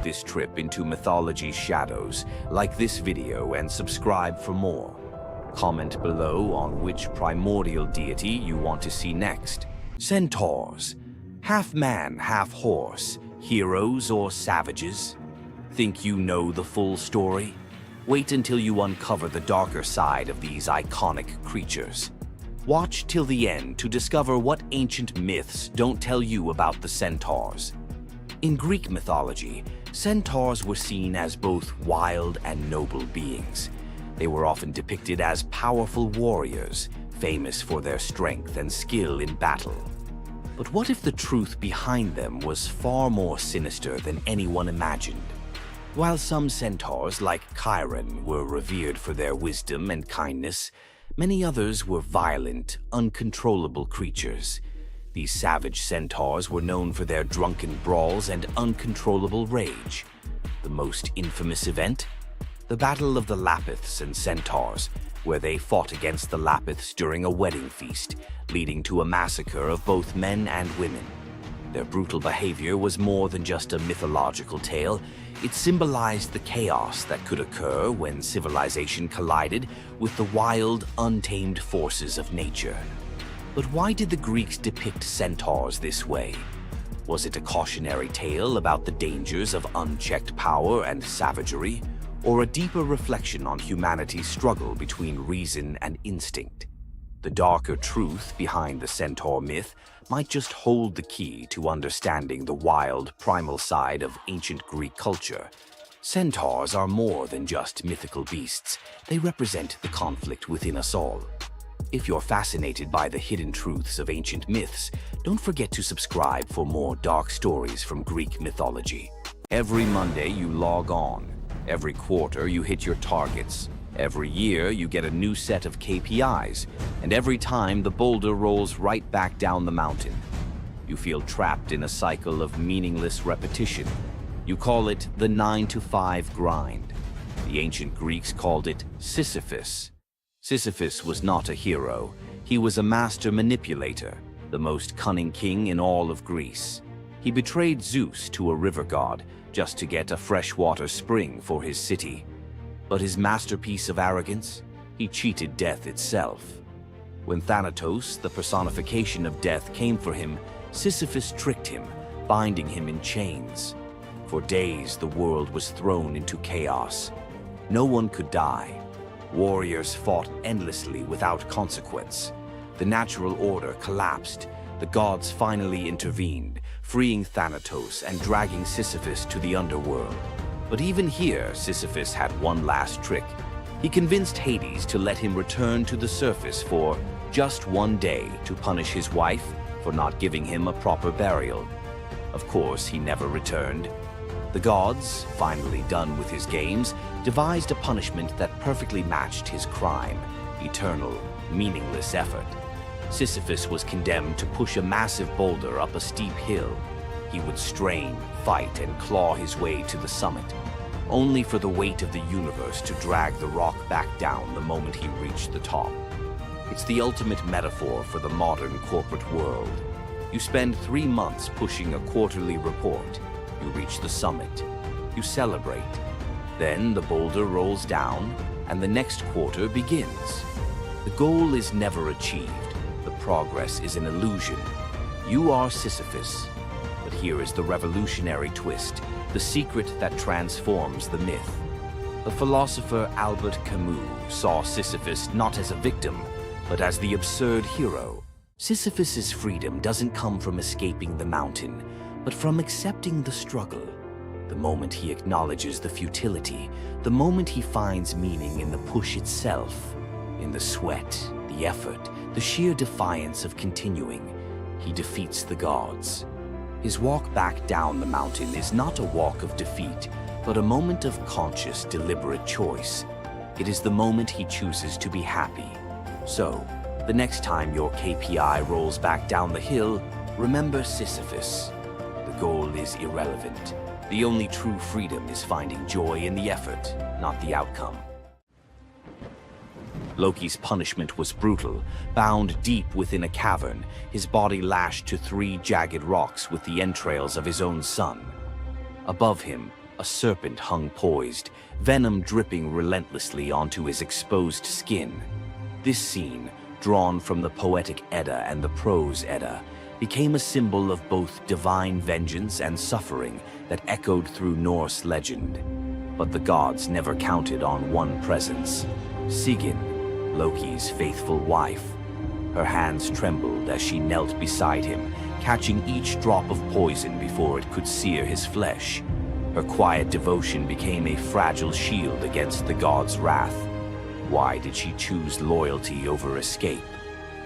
this trip into mythology's shadows, like this video and subscribe for more. Comment below on which primordial deity you want to see next. Centaurs. Half man, half horse. Heroes or savages? Think you know the full story? Wait until you uncover the darker side of these iconic creatures. Watch till the end to discover what ancient myths don't tell you about the centaurs. In Greek mythology, centaurs were seen as both wild and noble beings. They were often depicted as powerful warriors, famous for their strength and skill in battle. But what if the truth behind them was far more sinister than anyone imagined? While some centaurs, like Chiron, were revered for their wisdom and kindness, many others were violent, uncontrollable creatures. These savage centaurs were known for their drunken brawls and uncontrollable rage. The most infamous event? The Battle of the Lapiths and Centaurs, where they fought against the Lapiths during a wedding feast, leading to a massacre of both men and women. Their brutal behavior was more than just a mythological tale. It symbolized the chaos that could occur when civilization collided with the wild, untamed forces of nature. But why did the Greeks depict centaurs this way? Was it a cautionary tale about the dangers of unchecked power and savagery, or a deeper reflection on humanity's struggle between reason and instinct? The darker truth behind the centaur myth might just hold the key to understanding the wild, primal side of ancient Greek culture. Centaurs are more than just mythical beasts. They represent the conflict within us all. If you're fascinated by the hidden truths of ancient myths, don't forget to subscribe for more dark stories from Greek mythology. Every Monday you log on. Every quarter you hit your targets. Every year you get a new set of KPIs, and every time the boulder rolls right back down the mountain. You feel trapped in a cycle of meaningless repetition. You call it the 9-to-5 grind. The ancient Greeks called it Sisyphus. Sisyphus was not a hero. He was a master manipulator, the most cunning king in all of Greece. He betrayed Zeus to a river god just to get a freshwater spring for his city. But his masterpiece of arrogance? He cheated death itself. When Thanatos, the personification of death, came for him, Sisyphus tricked him, binding him in chains. For days, the world was thrown into chaos. No one could die. Warriors fought endlessly without consequence. The natural order collapsed. The gods finally intervened, freeing Thanatos and dragging Sisyphus to the underworld. But even here, Sisyphus had one last trick. He convinced Hades to let him return to the surface for just one day to punish his wife for not giving him a proper burial. Of course, he never returned. The gods, finally done with his games, devised a punishment that perfectly matched his crime: eternal, meaningless effort. Sisyphus was condemned to push a massive boulder up a steep hill. He would strain, fight, and claw his way to the summit, only for the weight of the universe to drag the rock back down the moment he reached the top. It's the ultimate metaphor for the modern corporate world. You spend 3 months pushing a quarterly report. You reach the summit. You celebrate. Then the boulder rolls down, and the next quarter begins. The goal is never achieved. The progress is an illusion. You are Sisyphus. But here is the revolutionary twist, the secret that transforms the myth. The philosopher Albert Camus saw Sisyphus not as a victim, but as the absurd hero. Sisyphus's freedom doesn't come from escaping the mountain, but from accepting the struggle. The moment he acknowledges the futility, the moment he finds meaning in the push itself, in the sweat, the effort, the sheer defiance of continuing, he defeats the gods. His walk back down the mountain is not a walk of defeat, but a moment of conscious, deliberate choice. It is the moment he chooses to be happy. So, the next time your KPI rolls back down the hill, remember Sisyphus. The goal is irrelevant. The only true freedom is finding joy in the effort, not the outcome. Loki's punishment was brutal. Bound deep within a cavern, his body lashed to 3 jagged rocks with the entrails of his own son. Above him, A serpent hung poised, venom dripping relentlessly onto his exposed skin. This scene, drawn from the Poetic Edda and the Prose Edda, became a symbol of both divine vengeance and suffering that echoed through Norse legend. But the gods never counted on one presence: Sigyn, Loki's faithful wife. Her hands trembled as she knelt beside him, catching each drop of poison before it could sear his flesh. Her quiet devotion became a fragile shield against the god's wrath. Why did she choose loyalty over escape?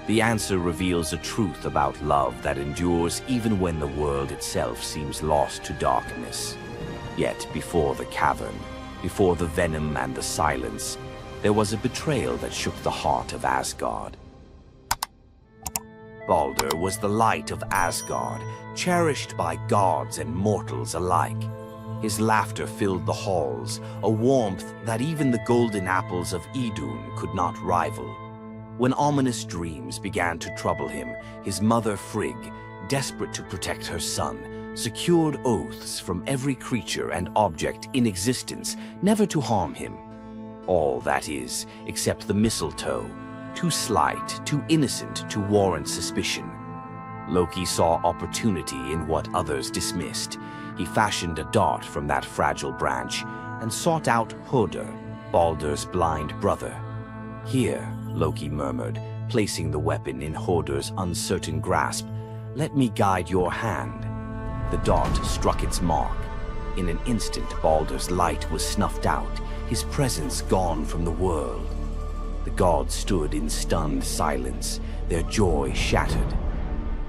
The answer reveals a truth about love that endures even when the world itself seems lost to darkness. Yet before the cavern, before the venom and the silence, there was a betrayal that shook the heart of Asgard. Baldur was the light of Asgard, cherished by gods and mortals alike. His laughter filled the halls, a warmth that even the golden apples of Idun could not rival. When ominous dreams began to trouble him, his mother Frigg, desperate to protect her son, secured oaths from every creature and object in existence never to harm him. All, that is, except the mistletoe, too slight, too innocent to warrant suspicion. Loki saw opportunity in what others dismissed. He fashioned a dart from that fragile branch and sought out Hoder, Baldur's blind brother. "Here," Loki murmured, placing the weapon in Hoder's uncertain grasp, "let me guide your hand." The dart struck its mark. In an instant, Baldur's light was snuffed out, his presence gone from the world. The gods stood in stunned silence, their joy shattered.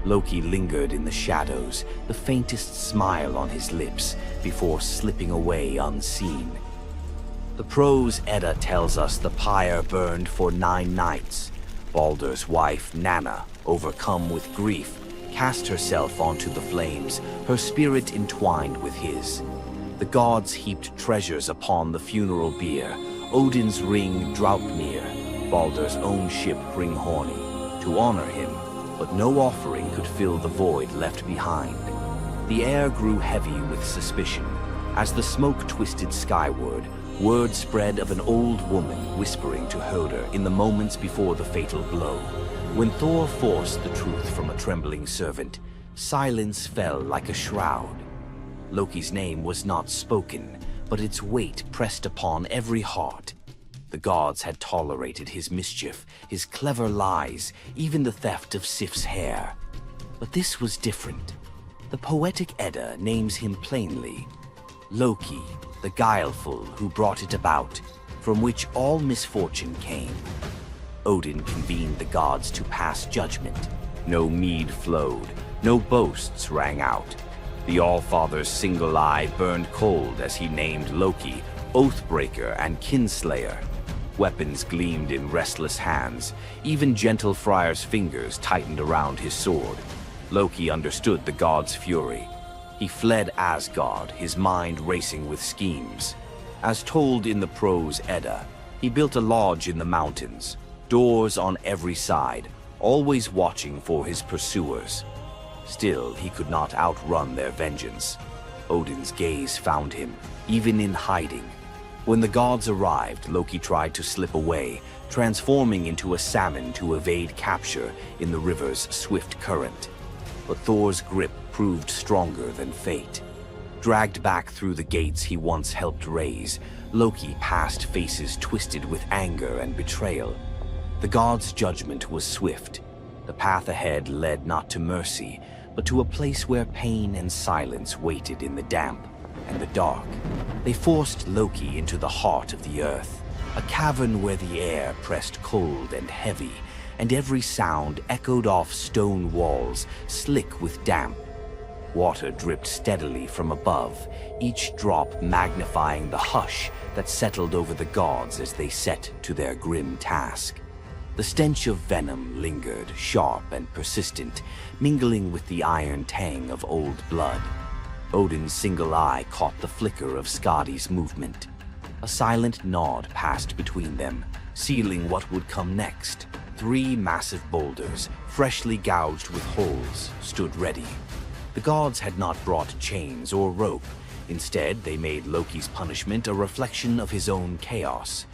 Loki lingered in the shadows, the faintest smile on his lips, before slipping away unseen. The Prose Edda tells us the pyre burned for 9 nights. Baldur's wife, Nanna, overcome with grief, cast herself onto the flames, her spirit entwined with his. The gods heaped treasures upon the funeral bier, Odin's ring Draupnir, Baldur's own ship Hringhorni, to honor him, but no offering could fill the void left behind. The air grew heavy with suspicion. As the smoke twisted skyward, word spread of an old woman whispering to Hoder in the moments before the fatal blow. When Thor forced the truth from a trembling servant, silence fell like a shroud. Loki's name was not spoken, but its weight pressed upon every heart. The gods had tolerated his mischief, his clever lies, even the theft of Sif's hair. But this was different. The Poetic Edda names him plainly: Loki, the guileful who brought it about, from which all misfortune came. Odin convened the gods to pass judgment. No mead flowed, no boasts rang out. The All-Father's single eye burned cold as he named Loki Oathbreaker and Kinslayer. Weapons gleamed in restless hands. Even gentle Friar's fingers tightened around his sword. Loki understood the god's fury. He fled Asgard, his mind racing with schemes. As told in the Prose Edda, he built a lodge in the mountains, doors on every side, always watching for his pursuers. Still, he could not outrun their vengeance. Odin's gaze found him, even in hiding. When the gods arrived, Loki tried to slip away, transforming into a salmon to evade capture in the river's swift current. But Thor's grip proved stronger than fate. Dragged back through the gates he once helped raise, Loki passed faces twisted with anger and betrayal. The gods' judgment was swift. The path ahead led not to mercy, but to a place where pain and silence waited in the damp and the dark. They forced Loki into the heart of the earth, a cavern where the air pressed cold and heavy, and every sound echoed off stone walls, slick with damp. Water dripped steadily from above, each drop magnifying the hush that settled over the gods as they set to their grim task. The stench of venom lingered, sharp and persistent, mingling with the iron tang of old blood. Odin's single eye caught the flicker of Skadi's movement. A silent nod passed between them, sealing what would come next. 3 massive boulders, freshly gouged with holes, stood ready. The gods had not brought chains or rope. Instead, they made Loki's punishment a reflection of his own chaos.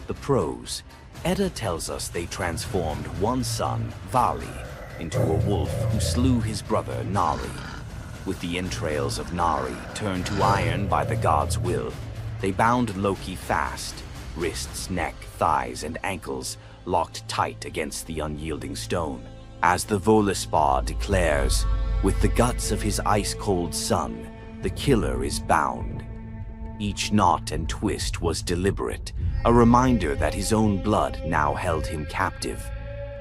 The prose. Edda tells us they transformed one son, Vali, into a wolf who slew his brother, Nari. With the entrails of Nari turned to iron by the god's will, they bound Loki fast, wrists, neck, thighs, and ankles locked tight against the unyielding stone. As the Völuspá declares, with the guts of his ice-cold son, the killer is bound. Each knot and twist was deliberate, a reminder that his own blood now held him captive.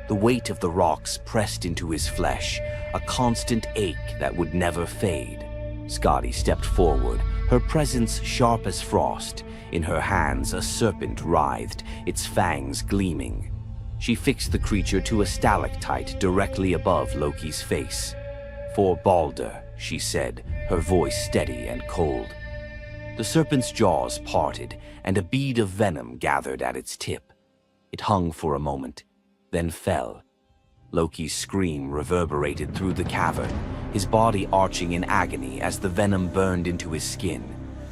The weight of the rocks pressed into his flesh, a constant ache that would never fade. Skadi stepped forward, her presence sharp as frost. In her hands, a serpent writhed, its fangs gleaming. She fixed the creature to a stalactite directly above Loki's face. "For Balder," she said, her voice steady and cold. The serpent's jaws parted, and a bead of venom gathered at its tip. It hung for a moment, then fell. Loki's scream reverberated through the cavern, his body arching in agony as the venom burned into his skin.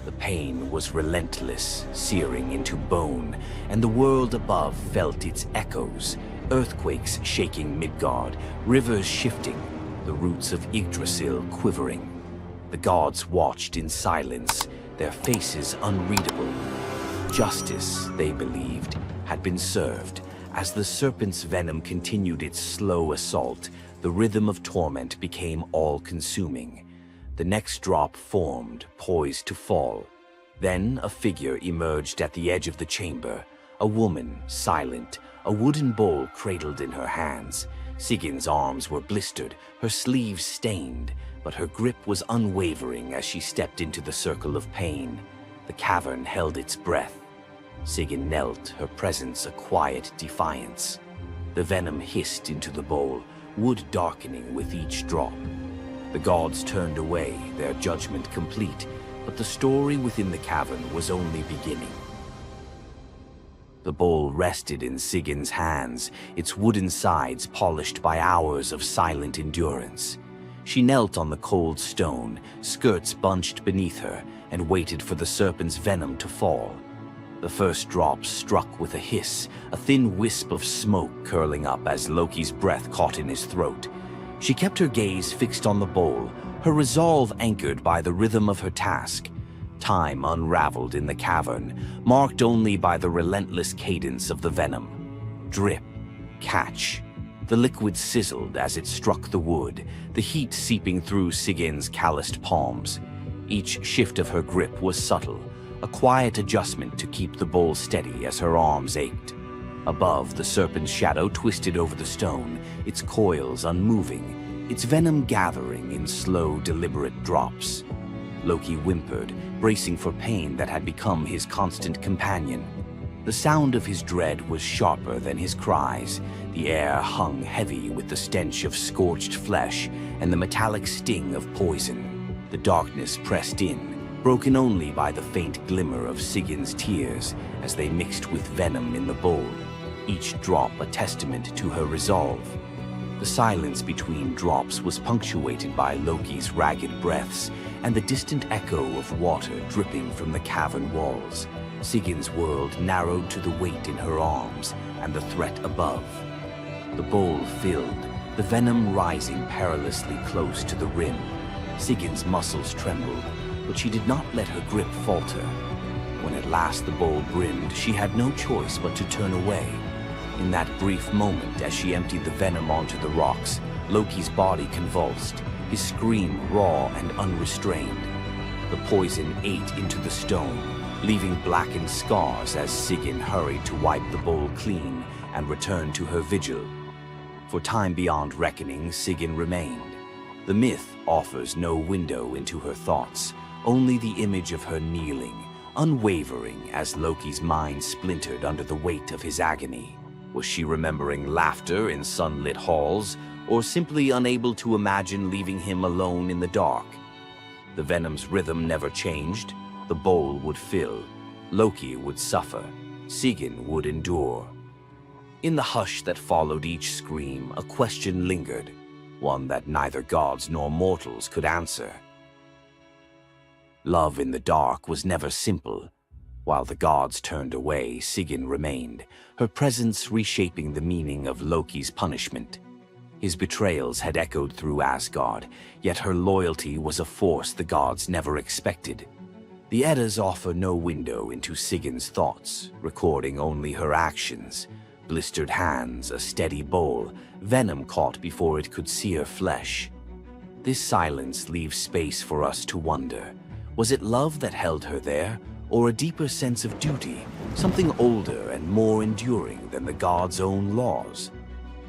The pain was relentless, searing into bone, and the world above felt its echoes, earthquakes shaking Midgard, rivers shifting, the roots of Yggdrasil quivering. The gods watched in silence, their faces unreadable. Justice, they believed, had been served. As the serpent's venom continued its slow assault, the rhythm of torment became all-consuming. The next drop formed, poised to fall. Then a figure emerged at the edge of the chamber, a woman, silent, a wooden bowl cradled in her hands. Sigin's arms were blistered, her sleeves stained, but her grip was unwavering as she stepped into the circle of pain. The cavern held its breath. Sigyn knelt, her presence a quiet defiance. The venom hissed into the bowl, wood darkening with each drop. The gods turned away, their judgment complete, but the story within the cavern was only beginning. The bowl rested in Sigyn's hands, its wooden sides polished by hours of silent endurance. She knelt on the cold stone, skirts bunched beneath her, and waited for the serpent's venom to fall. The first drop struck with a hiss, a thin wisp of smoke curling up as Loki's breath caught in his throat. She kept her gaze fixed on the bowl, her resolve anchored by the rhythm of her task. Time unraveled in the cavern, marked only by the relentless cadence of the venom. Drip, catch. The liquid sizzled as it struck the wood, the heat seeping through Sigyn's calloused palms. Each shift of her grip was subtle, a quiet adjustment to keep the bowl steady as her arms ached. Above, the serpent's shadow twisted over the stone, its coils unmoving, its venom gathering in slow, deliberate drops. Loki whimpered, bracing for pain that had become his constant companion. The sound of his dread was sharper than his cries. The air hung heavy with the stench of scorched flesh and the metallic sting of poison. The darkness pressed in, broken only by the faint glimmer of Sigyn's tears as they mixed with venom in the bowl, each drop a testament to her resolve. The silence between drops was punctuated by Loki's ragged breaths and the distant echo of water dripping from the cavern walls. Sigyn's world narrowed to the weight in her arms and the threat above. The bowl filled, the venom rising perilously close to the rim. Sigyn's muscles trembled, but she did not let her grip falter. When at last the bowl brimmed, she had no choice but to turn away. In that brief moment, as she emptied the venom onto the rocks, Loki's body convulsed, his scream raw and unrestrained. The poison ate into the stone, leaving blackened scars as Sigyn hurried to wipe the bowl clean and return to her vigil. For time beyond reckoning, Sigyn remained. The myth offers no window into her thoughts, only the image of her kneeling, unwavering as Loki's mind splintered under the weight of his agony. Was she remembering laughter in sunlit halls, or simply unable to imagine leaving him alone in the dark? The venom's rhythm never changed. The bowl would fill. Loki would suffer. Sigyn would endure. In the hush that followed each scream, a question lingered, one that neither gods nor mortals could answer. Love in the dark was never simple. While the gods turned away, Sigyn remained, her presence reshaping the meaning of Loki's punishment. His betrayals had echoed through Asgard, yet her loyalty was a force the gods never expected. The Eddas offer no window into Sigyn's thoughts, recording only her actions. Blistered hands, a steady bowl, venom caught before it could sear flesh. This silence leaves space for us to wonder. Was it love that held her there, or a deeper sense of duty, something older and more enduring than the gods' own laws?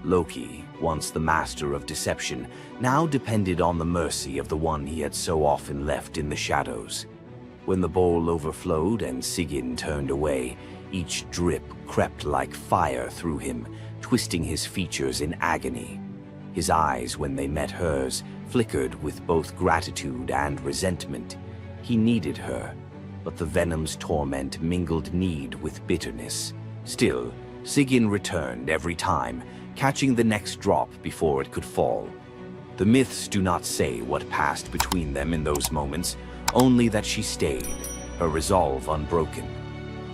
Loki, once the master of deception, now depended on the mercy of the one he had so often left in the shadows. When the bowl overflowed and Sigyn turned away, each drip crept like fire through him, twisting his features in agony. His eyes, when they met hers, flickered with both gratitude and resentment. He needed her, but the venom's torment mingled need with bitterness. Still, Sigyn returned every time, catching the next drop before it could fall. The myths do not say what passed between them in those moments, only that she stayed, her resolve unbroken.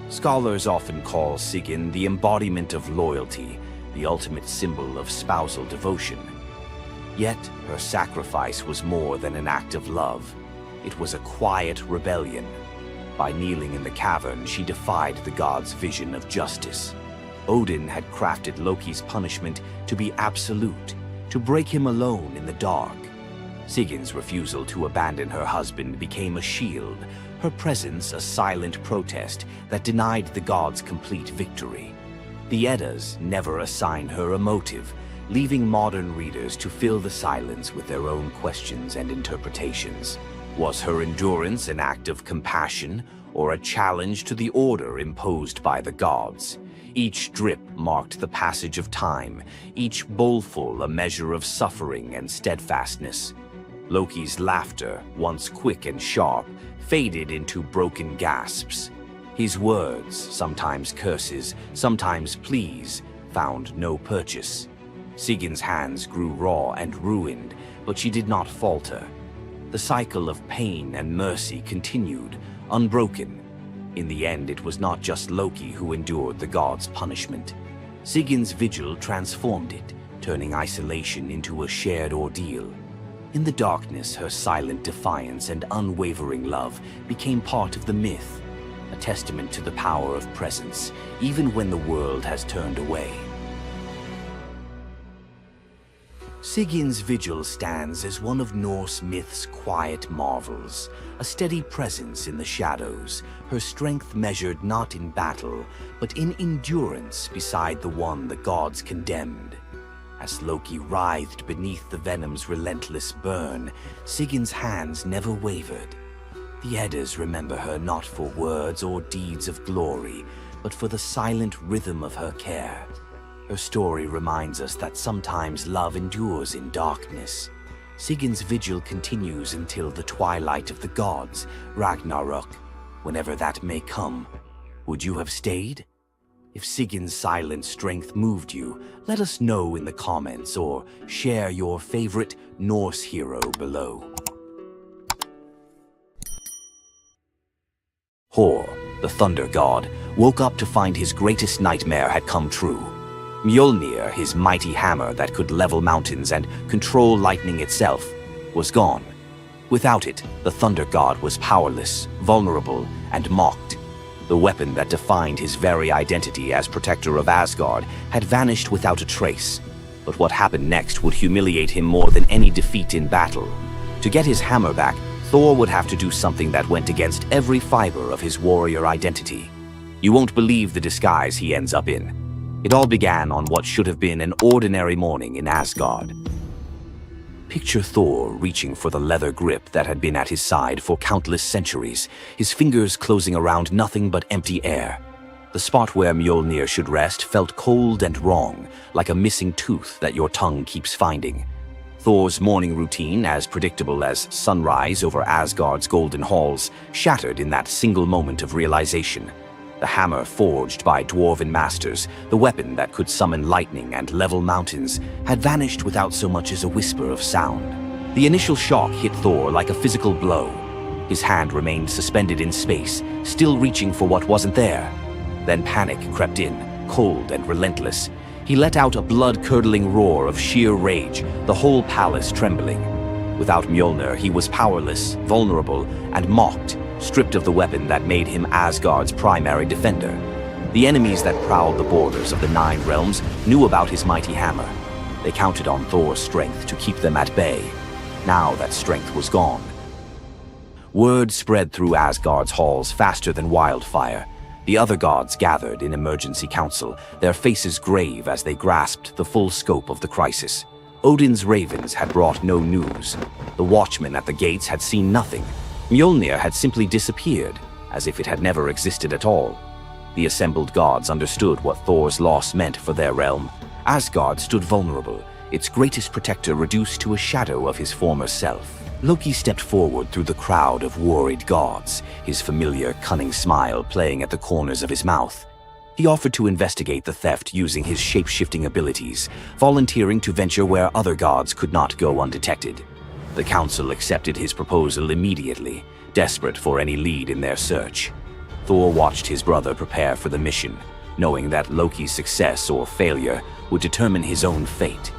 Scholars often call Sigyn the embodiment of loyalty, the ultimate symbol of spousal devotion. Yet, her sacrifice was more than an act of love. It was a quiet rebellion. By kneeling in the cavern, she defied the gods' vision of justice. Odin had crafted Loki's punishment to be absolute, to break him alone in the dark. Sigyn's refusal to abandon her husband became a shield, her presence a silent protest that denied the gods complete victory. The Eddas never assign her a motive, leaving modern readers to fill the silence with their own questions and interpretations. Was her endurance an act of compassion or a challenge to the order imposed by the gods? Each drip marked the passage of time, each bowlful a measure of suffering and steadfastness. Loki's laughter, once quick and sharp, faded into broken gasps. His words, sometimes curses, sometimes pleas, found no purchase. Sigyn's hands grew raw and ruined, but she did not falter. The cycle of pain and mercy continued, unbroken. In the end, it was not just Loki who endured the gods' punishment. Sigyn's vigil transformed it, turning isolation into a shared ordeal. In the darkness, her silent defiance and unwavering love became part of the myth, a testament to the power of presence, even when the world has turned away. Sigyn's vigil stands as one of Norse myth's quiet marvels, a steady presence in the shadows, her strength measured not in battle, but in endurance beside the one the gods condemned. As Loki writhed beneath the venom's relentless burn, Sigyn's hands never wavered. The Eddas remember her not for words or deeds of glory, but for the silent rhythm of her care. Her story reminds us that sometimes love endures in darkness. Sigyn's vigil continues until the twilight of the gods, Ragnarok, whenever that may come. Would you have stayed? If Sigyn's silent strength moved you, let us know in the comments or share your favorite Norse hero below. Thor, the thunder god, woke up to find his greatest nightmare had come true. Mjolnir, his mighty hammer that could level mountains and control lightning itself, was gone. Without it, the thunder god was powerless, vulnerable, and mocked. The weapon that defined his very identity as protector of Asgard had vanished without a trace. But what happened next would humiliate him more than any defeat in battle. To get his hammer back, Thor would have to do something that went against every fiber of his warrior identity. You won't believe the disguise he ends up in. It all began on what should have been an ordinary morning in Asgard. Picture Thor reaching for the leather grip that had been at his side for countless centuries, his fingers closing around nothing but empty air. The spot where Mjolnir should rest felt cold and wrong, like a missing tooth that your tongue keeps finding. Thor's morning routine, as predictable as sunrise over Asgard's golden halls, shattered in that single moment of realization. The hammer forged by dwarven masters, the weapon that could summon lightning and level mountains, had vanished without so much as a whisper of sound. The initial shock hit Thor like a physical blow. His hand remained suspended in space, still reaching for what wasn't there. Then panic crept in, cold and relentless. He let out a blood-curdling roar of sheer rage, the whole palace trembling. Without Mjolnir, he was powerless, vulnerable, and mocked, stripped of the weapon that made him Asgard's primary defender. The enemies that prowled the borders of the 9 realms knew about his mighty hammer. They counted on Thor's strength to keep them at bay. Now that strength was gone. Word spread through Asgard's halls faster than wildfire. The other gods gathered in emergency council, their faces grave as they grasped the full scope of the crisis. Odin's ravens had brought no news. The watchmen at the gates had seen nothing. Mjolnir had simply disappeared, as if it had never existed at all. The assembled gods understood what Thor's loss meant for their realm. Asgard stood vulnerable, its greatest protector reduced to a shadow of his former self. Loki stepped forward through the crowd of worried gods, his familiar, cunning smile playing at the corners of his mouth. He offered to investigate the theft using his shape-shifting abilities, volunteering to venture where other gods could not go undetected. The council accepted his proposal immediately, desperate for any lead in their search. Thor watched his brother prepare for the mission, knowing that Loki's success or failure would determine his own fate.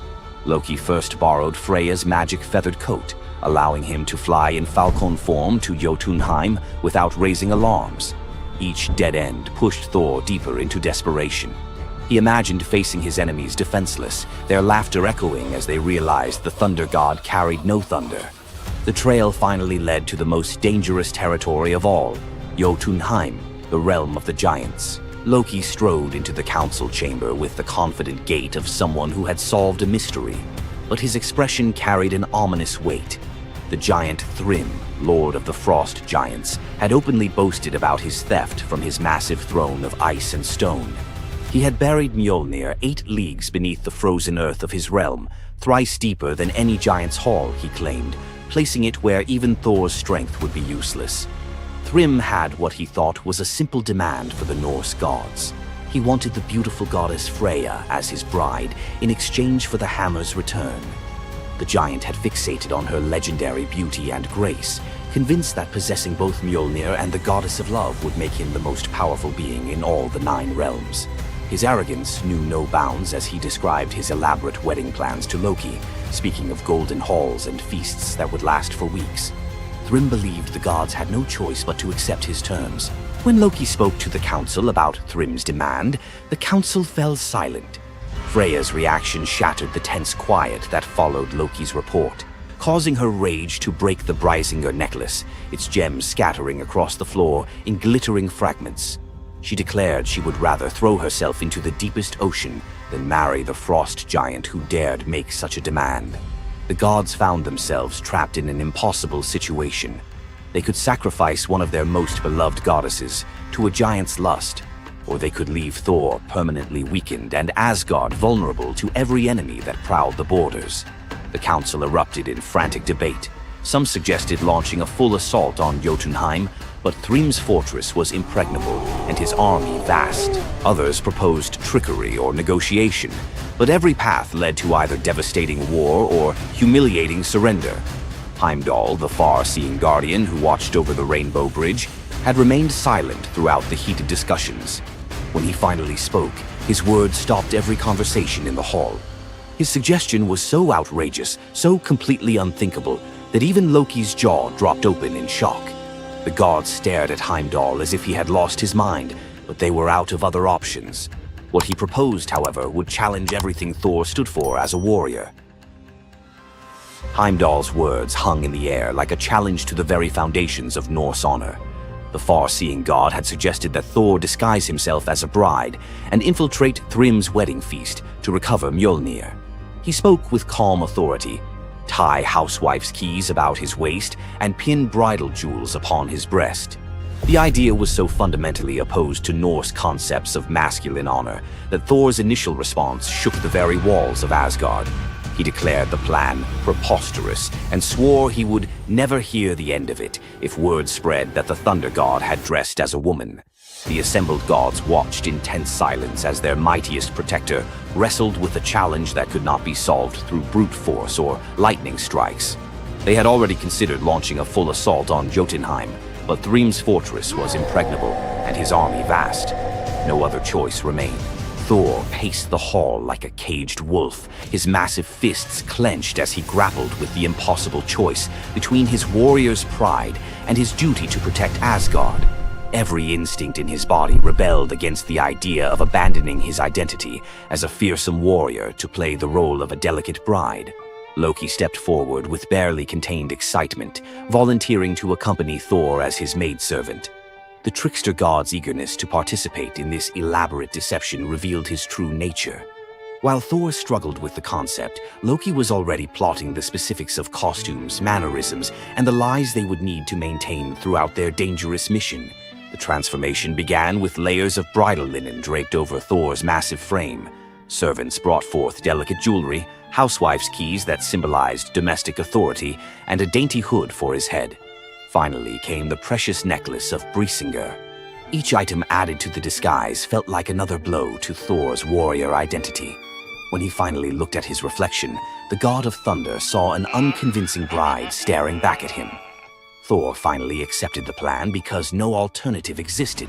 Loki first borrowed Freya's magic feathered coat, allowing him to fly in falcon form to Jotunheim without raising alarms. Each dead end pushed Thor deeper into desperation. He imagined facing his enemies defenseless, their laughter echoing as they realized the thunder god carried no thunder. The trail finally led to the most dangerous territory of all, Jotunheim, the realm of the giants. Loki strode into the council chamber with the confident gait of someone who had solved a mystery, but his expression carried an ominous weight. The giant Thrym, lord of the frost giants, had openly boasted about his theft from his massive throne of ice and stone. He had buried Mjolnir 8 leagues beneath the frozen earth of his realm, thrice deeper than any giant's hall, he claimed, placing it where even Thor's strength would be useless. Thrym had what he thought was a simple demand for the Norse gods. He wanted the beautiful goddess Freya as his bride in exchange for the hammer's return. The giant had fixated on her legendary beauty and grace, convinced that possessing both Mjolnir and the goddess of love would make him the most powerful being in all the 9 realms. His arrogance knew no bounds as he described his elaborate wedding plans to Loki, speaking of golden halls and feasts that would last for weeks. Thrym believed the gods had no choice but to accept his terms. When Loki spoke to the council about Thrym's demand, the council fell silent. Freya's reaction shattered the tense quiet that followed Loki's report, causing her rage to break the Brysinger necklace, its gems scattering across the floor in glittering fragments. She declared she would rather throw herself into the deepest ocean than marry the frost giant who dared make such a demand. The gods found themselves trapped in an impossible situation. They could sacrifice one of their most beloved goddesses to a giant's lust, or they could leave Thor permanently weakened and Asgard vulnerable to every enemy that prowled the borders. The council erupted in frantic debate. Some suggested launching a full assault on Jotunheim, but Thrym's fortress was impregnable and his army vast. Others proposed trickery or negotiation, but every path led to either devastating war or humiliating surrender. Heimdall, the far-seeing guardian who watched over the Rainbow Bridge, had remained silent throughout the heated discussions. When he finally spoke, his words stopped every conversation in the hall. His suggestion was so outrageous, so completely unthinkable, that even Loki's jaw dropped open in shock. The gods stared at Heimdall as if he had lost his mind, but they were out of other options. What he proposed, however, would challenge everything Thor stood for as a warrior. Heimdall's words hung in the air like a challenge to the very foundations of Norse honor. The far-seeing god had suggested that Thor disguise himself as a bride and infiltrate Thrym's wedding feast to recover Mjolnir. He spoke with calm authority, tie housewife's keys about his waist, and pin bridal jewels upon his breast. The idea was so fundamentally opposed to Norse concepts of masculine honor that Thor's initial response shook the very walls of Asgard. He declared the plan preposterous and swore he would never hear the end of it if word spread that the Thunder God had dressed as a woman. The assembled gods watched in tense silence as their mightiest protector wrestled with a challenge that could not be solved through brute force or lightning strikes. They had already considered launching a full assault on Jotunheim, but Thrym's fortress was impregnable and his army vast. No other choice remained. Thor paced the hall like a caged wolf, his massive fists clenched as he grappled with the impossible choice between his warrior's pride and his duty to protect Asgard. Every instinct in his body rebelled against the idea of abandoning his identity as a fearsome warrior to play the role of a delicate bride. Loki stepped forward with barely contained excitement, volunteering to accompany Thor as his maidservant. The trickster god's eagerness to participate in this elaborate deception revealed his true nature. While Thor struggled with the concept, Loki was already plotting the specifics of costumes, mannerisms, and the lies they would need to maintain throughout their dangerous mission. The transformation began with layers of bridal linen draped over Thor's massive frame. Servants brought forth delicate jewelry, housewives' keys that symbolized domestic authority, and a dainty hood for his head. Finally came the precious necklace of Brisingar. Each item added to the disguise felt like another blow to Thor's warrior identity. When he finally looked at his reflection, the god of thunder saw an unconvincing bride staring back at him. Thor finally accepted the plan because no alternative existed.